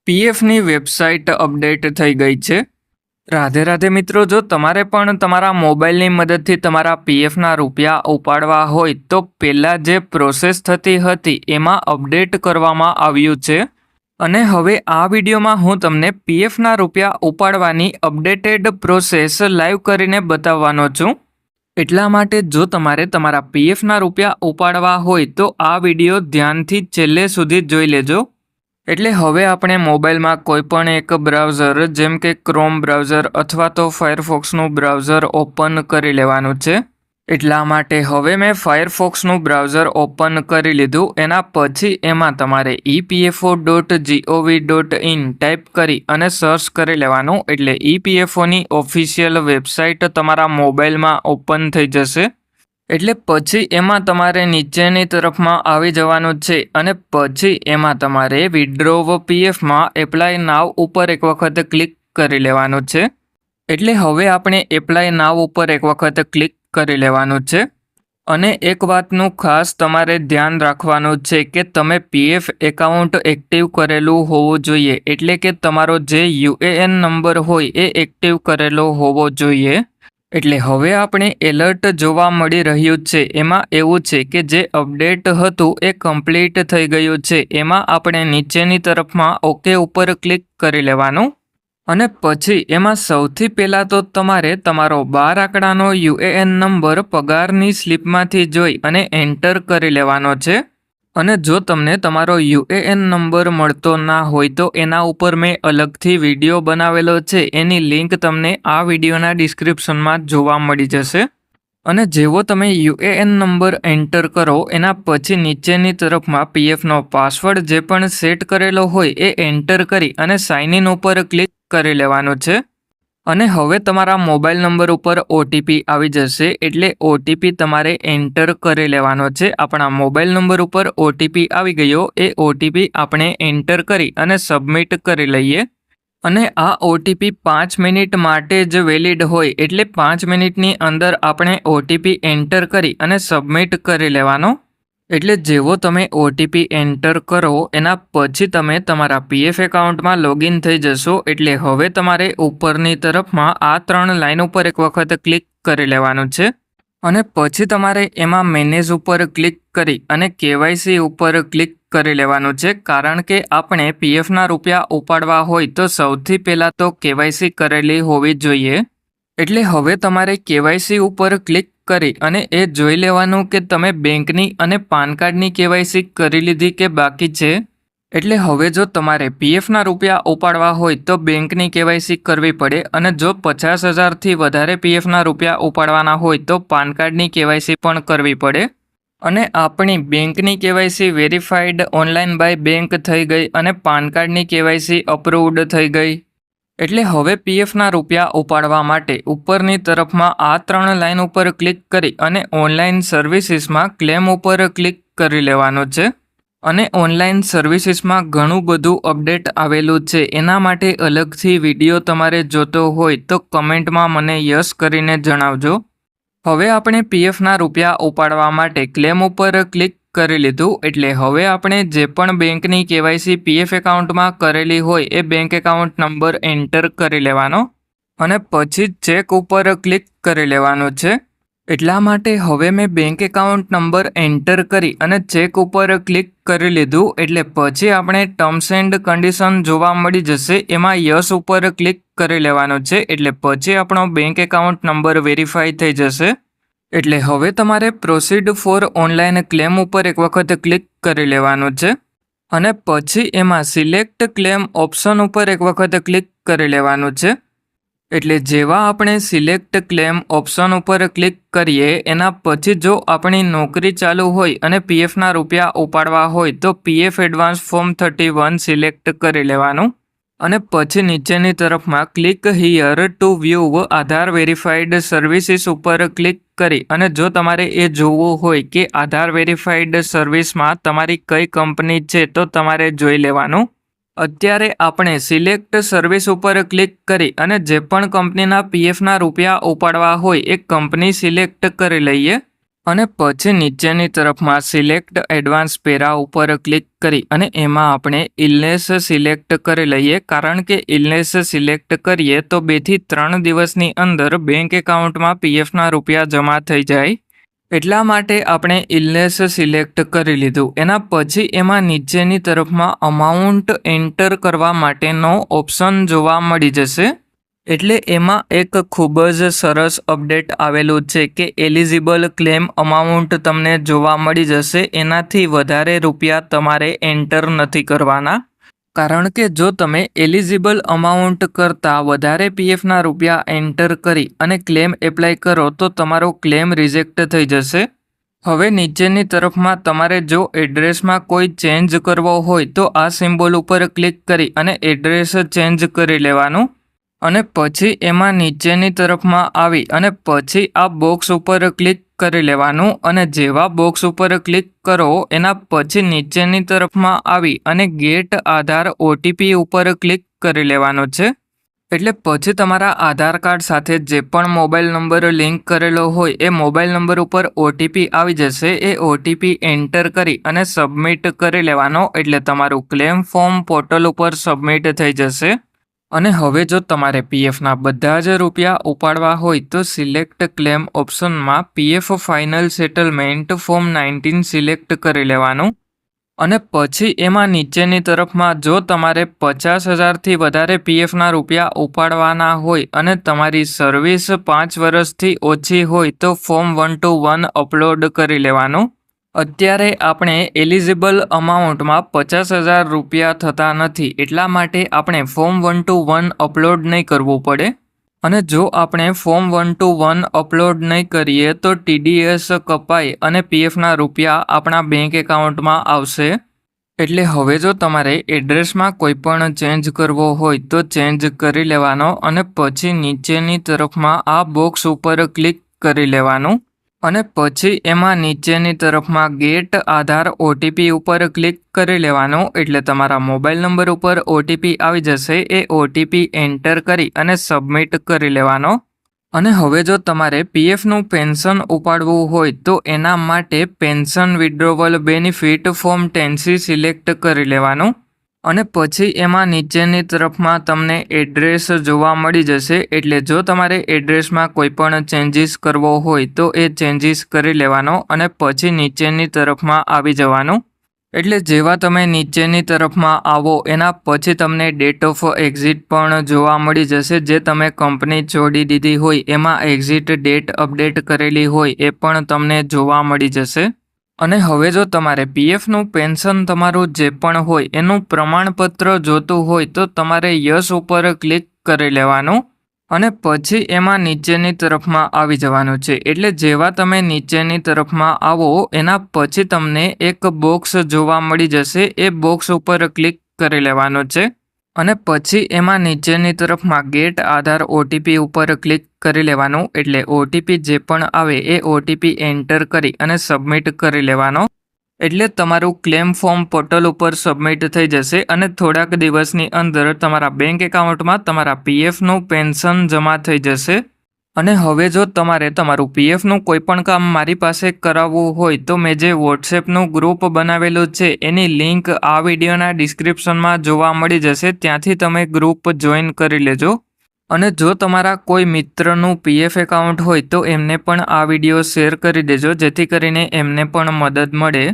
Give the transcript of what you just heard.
પીએફની website update થઈ ગઈ છે। રાધે રાધે મિત્રો, જો તમારે પણ તમારા મોબાઈલની મદદથી તમારા પીએફના રૂપિયા ઉપાડવા હોય તો પહેલાં જે પ્રોસેસ થતી હતી એમાં અપડેટ કરવામાં આવ્યું છે અને હવે આ વિડીયોમાં હું તમને પીએફના રૂપિયા ઉપાડવાની અપડેટેડ પ્રોસેસ લાઈવ કરીને બતાવવાનો છું। એટલા માટે જો તમારે તમારા પીએફના રૂપિયા ઉપાડવા હોય તો આ વિડીયો ધ્યાનથી છેલ્લે સુધી જોઈ લેજો। એટલે હવે આપણે મોબાઈલમાં કોઈપણ એક બ્રાઉઝર જેમ કે ક્રોમ બ્રાઉઝર અથવા તો ફાયરફોક્સનું બ્રાઉઝર ઓપન કરી લેવાનું છે। એટલા માટે હવે મેં ફાયરફોક્સનું બ્રાઉઝર ઓપન કરી લીધું। એના પછી એમાં તમારે EPFO.gov.in ટાઈપ કરી અને સર્ચ કરી લેવાનું, એટલે EPFOની ઓફિશિયલ વેબસાઇટ તમારા મોબાઈલમાં ઓપન થઈ જશે। એટલે પછી એમાં તમારે નીચેની તરફમાં આવી જવાનું છે અને પછી એમાં તમારે વિડ્રોવ પીએફમાં એપ્લાય નાવ ઉપર એક વખત ક્લિક કરી લેવાનું છે। એટલે હવે આપણે એપ્લાય નાવ ઉપર એક વખત ક્લિક કરી લેવાનું છે અને એક વાતનું ખાસ તમારે ધ્યાન રાખવાનું છે કે તમે પીએફ એકાઉન્ટ એક્ટિવ કરેલું હોવું જોઈએ, એટલે કે તમારો જે યુએએન નંબર હોય એ એક્ટિવ કરેલો હોવો જોઈએ। એટલે હવે આપણે એલર્ટ જોવા મળી રહ્યું છે એમાં એવું છે કે જે અપડેટ હતું એ કમ્પ્લીટ થઈ ગયું છે। એમાં આપણે નીચેની તરફમાં ઓકે ઉપર ક્લિક કરી લેવાનું અને પછી એમાં સૌથી પહેલાં તો તમારે તમારો 12 આંકડાનો યુએએન નંબર પગારની સ્લિપમાંથી જોઈ અને એન્ટર કરી લેવાનો છે। અને જો તમને તમારો યુએએન નંબર મળતો ના હોય તો એના ઉપર મેં અલગથી વિડીયો બનાવેલો છે, એની લિંક તમને આ વિડીયોના ડિસ્ક્રિપ્શનમાં જોવા મળી જશે। અને જેવો તમે યુએએન નંબર એન્ટર કરો એના પછી નીચેની તરફમાં પીએફનો પાસવર્ડ જે પણ સેટ કરેલો હોય એ એન્ટર કરી અને સાઇન ઇન ઉપર ક્લિક કરી લેવાનું છે। અને હવે તમારા મોબાઈલ નંબર ઉપર ઓટીપી આવી જશે, એટલે ઓટીપી તમારે એન્ટર કરી લેવાનો છે। આપણા મોબાઈલ નંબર ઉપર ઓટીપી આવી ગયો, એ ઓટીપી આપણે એન્ટર કરી અને સબમિટ કરી લઈએ। અને આ ઓટીપી 5 મિનિટ માટે જ વેલિડ હોય, એટલે 5 મિનિટની અંદર આપણે ઓટીપી એન્ટર કરી અને સબમિટ કરી લેવાનો। એટલે જેવો તમે ઓટીપી એન્ટર કરો એના પછી તમે તમારા પીએફ એકાઉન્ટમાં લોગિન થઈ જશો। એટલે હવે તમારે ઉપરની તરફમાં આ 3 લાઈન ઉપર એક વખત ક્લિક કરી લેવાનું છે અને પછી તમારે એમાં મેનેજ ઉપર ક્લિક કરી અને કેવાયસી ઉપર ક્લિક કરી લેવાનું છે, કારણ કે આપણે પીએફના રૂપિયા ઉપાડવા હોય તો સૌથી પહેલાં તો કેવાયસી કરેલી હોવી જોઈએ। એટલે હવે તમારે કેવાયસી ઉપર ક્લિક કરી અને એ જોઈ લેવાનું કે તમે બેંકની અને પાન કાર્ડની કેવાયસી કરી લીધી કે બાકી છે। એટલે હવે જો તમારે પીએફના રૂપિયા ઉપાડવા હોય તો બેંકની કેવાયસી કરવી પડે અને જો 50,000થી વધારે પીએફના રૂપિયા ઉપાડવાના હોય તો પાન કાર્ડની કેવાયસી પણ કરવી પડે। અને આપણી બેંકની KYC verified online by bank થઈ ગઈ અને પાન કાર્ડની કેવાયસી અપ્રૂવડ થઈ ગઈ। એટલે હવે પીએફના રૂપિયા ઉપાડવા માટે ઉપરની તરફમાં આ 3 લાઈન ઉપર ક્લિક કરી અને ઓનલાઈન સર્વિસીસમાં ક્લેમ ઉપર ક્લિક કરી લેવાનું છે। અને ઓનલાઈન સર્વિસીસમાં ઘણું બધું અપડેટ આવેલું છે, એના માટે અલગથી વિડીયો તમારે જોતો હોય તો કમેન્ટમાં મને યસ કરીને જણાવજો। હવે આપણે પીએફના રૂપિયા ઉપાડવા માટે ક્લેમ ઉપર ક્લિક કરી લીધું, એટલે હવે આપણે જે પણ બેંકની કેવાયસી પીએફ એકાઉન્ટમાં કરેલી હોય એ બેંક એકાઉન્ટ નંબર એન્ટર કરી લેવાનો અને પછી ચેક ઉપર ક્લિક કરી લેવાનું છે। એટલા માટે હવે મેં બેંક એકાઉન્ટ નંબર એન્ટર કરી અને ચેક ઉપર ક્લિક કરી લીધું, એટલે પછી આપણે ટર્મ્સ એન્ડ કન્ડિશન જોવા મળી જશે, એમાં યસ ઉપર ક્લિક કરી લેવાનું છે। એટલે પછી આપણો બેંક એકાઉન્ટ નંબર વેરીફાઈ થઈ જશે। એટલે હવે તમારે પ્રોસીડ ફોર ઓનલાઈન ક્લેમ ઉપર એક વખત ક્લિક કરી લેવાનું છે અને પછી એમાં સિલેક્ટ ક્લેમ ઓપ્શન ઉપર એક વખત ક્લિક કરી લેવાનું છે। એટલે જેવા આપણે સિલેક્ટ ક્લેમ ઓપ્શન ઉપર ક્લિક કરીએ એના પછી જો આપણી નોકરી ચાલુ હોય અને પીએફના રૂપિયા ઉપાડવા હોય તો પીએફ એડવાન્સ ફોર્મ 31 સિલેક્ટ કરી લેવાનું અને પછી નીચેની તરફમાં click here to view Aadhaar verified services ઉપર ક્લિક કરી અને જો તમારે એ જોવું હોય કે આધાર વેરીફાઈડ સર્વિસમાં તમારી કઈ કંપની છે તો તમારે જોઈ લેવાનું। અત્યારે આપણે સિલેક્ટ સર્વિસ ઉપર ક્લિક કરી અને જે પણ કંપનીના પીએફના રૂપિયા ઉપાડવા હોય એ કંપની સિલેક્ટ કરી લઈએ। અને પછી નીચેની તરફમાં સિલેક્ટ એડવાન્સ પેરા ઉપર ક્લિક કરી અને એમાં આપણે ઇલનેસ સિલેક્ટ કરી લઈએ, કારણ કે ઇલનેસ સિલેક્ટ કરીએ તો 2 થી 3 દિવસની અંદર બેંક એકાઉન્ટમાં પીએફના રૂપિયા જમા થઈ જાય. એટલા માટે આપણે ઇલનેસ સિલેક્ટ કરી લીધું. એના પછી એમાં નીચેની તરફમાં અમાઉન્ટ એન્ટર કરવા માટેનો ઓપ્શન જોવા મળી જશે. એટલે એમાં એક ખૂબ જ સરસ અપડેટ આવેલું છે કે એલિજિબલ ક્લેમ અમાઉન્ટ તમને જોવા મળી જશે. એનાથી વધારે રૂપિયા તમારે એન્ટર નથી કરવાના, કારણ કે જો તમે એલિજિબલ અમાઉન્ટ કરતાં વધારે પીએફના રૂપિયા એન્ટર કરી અને ક્લેમ એપ્લાય કરો તો તમારો ક્લેમ રિજેક્ટ થઈ જશે. હવે નીચેની તરફમાં તમારે જો એડ્રેસમાં કોઈ ચેન્જ કરવો હોય તો આ સિમ્બોલ ઉપર ક્લિક કરી અને એડ્રેસ ચેન્જ કરી લેવાનું. અને પછી એમાં નીચેની તરફમાં આવી અને પછી આ બોક્સ ઉપર ક્લિક કરી લેવાનું. અને જેવા બોક્સ ઉપર ક્લિક કરો એના પછી નીચેની તરફમાં આવી અને ગેટ આધાર ઓટીપી ઉપર ક્લિક કરી લેવાનું છે. એટલે પછી તમારા આધાર કાર્ડ સાથે જે પણ મોબાઈલ નંબર લિંક કરેલો હોય એ મોબાઈલ નંબર ઉપર ઓટીપી આવી જશે. એ ઓટીપી એન્ટર કરી અને સબમિટ કરી લેવાનો, એટલે તમારું ક્લેમ ફોર્મ પોર્ટલ ઉપર સબમિટ થઈ જશે. અને હવે જો તમારે પીએફના બધા જ રૂપિયા ઉપાડવા હોય તો સિલેક્ટ ક્લેમ ઓપ્શનમાં PF final settlement form 19 select કરી લેવાનું. અને પછી એમાં નીચેની તરફમાં જો તમારે 50,000થી વધારે પીએફના રૂપિયા ઉપાડવાના હોય અને તમારી સર્વિસ 5 વર્ષથી ઓછી હોય તો ફોર્મ 121 અપલોડ કરી લેવાનું. અત્યારે આપણે એલિજિબલ અમાઉન્ટમાં 50,000 રૂપિયા થતા નથી, એટલા માટે આપણે ફોર્મ 121 અપલોડ નહીં કરવું પડે. અને જો આપણે ફોર્મ 121 અપલોડ નહીં કરીએ તો ટીડીએસ કપાય અને પીએફના રૂપિયા આપણા બેંક એકાઉન્ટમાં આવશે. એટલે હવે જો તમારે એડ્રેસમાં કોઈ પણ ચેન્જ કરવો હોય તો ચેન્જ કરી લેવાનો અને પછી નીચેની તરફમાં આ બોક્સ ઉપર ક્લિક કરી લેવાનું. અને પછી એમાં નીચેની તરફમાં ગેટ આધાર ઓટીપી ઉપર ક્લિક કરી લેવાનું, એટલે તમારા મોબાઈલ નંબર ઉપર ઓટીપી આવી જશે. એ ઓટીપી એન્ટર કરી અને સબમિટ કરી લેવાનો. અને હવે જો તમારે પીએફનું પેન્શન ઉપાડવું હોય તો એના માટે pension withdrawal benefit form 10C select કરી લેવાનું. અને પછી એમાં નીચેની તરફમાં તમને એડ્રેસ જોવા મળી જશે. એટલે જો તમારે એડ્રેસમાં કોઈ પણ ચેન્જીસ કરવો હોય તો એ ચેન્જીસ કરી લેવાનો અને પછી નીચેની તરફમાં આવી જવાનું. એટલે જેવા તમે નીચેની તરફમાં આવો એના પછી તમને ડેટ ઓફ એક્ઝિટ પણ જોવા મળી જશે. જે તમે કંપની છોડી દીધી હોય એમાં એક્ઝિટ ડેટ અપડેટ કરેલી હોય એ પણ તમને જોવા મળી જશે. અને હવે જો તમારે પીએફનું પેન્શન તમારું જે પણ હોય એનું પ્રમાણપત્ર જોતું હોય તો તમારે યસ ઉપર ક્લિક કરી લેવાનું. અને પછી એમાં નીચેની તરફમાં આવી જવાનું છે. એટલે જેવા તમે નીચેની તરફમાં આવો એના પછી તમને એક બોક્સ જોવા મળી જશે. એ બોક્સ ઉપર ક્લિક કરી લેવાનું છે. અને પછી એમાં નીચેની તરફમાં ગેટ આધાર ઓટીપી ઉપર ક્લિક કરી લેવાનું. એટલે ઓટીપી જે પણ આવે એ ઓટીપી એન્ટર કરી અને સબમિટ કરી લેવાનો. એટલે તમારું ક્લેમ ફોર્મ પોર્ટલ ઉપર સબમિટ થઈ જશે અને થોડાક દિવસની અંદર તમારા બેંક એકાઉન્ટમાં તમારા પીએફનું પેન્શન જમા થઈ જશે. અને હવે જો તમારે તમારું પીએફનું કોઈ પણ કામ મારી પાસે કરાવવું હોય તો મેં જે વોટ્સએપનું ગ્રુપ બનાવેલું છે એની લિંક આ વિડીયોના ડિસ્ક્રિપ્શનમાં જોવા મળી જશે. ત્યાંથી તમે ગ્રુપ જોઈન કરી લેજો. અને જો તમારા કોઈ મિત્રનું પીએફ એકાઉન્ટ હોય તો એમને પણ આ વિડીયો શેર કરી દેજો, જેથી કરીને એમને પણ મદદ મળે.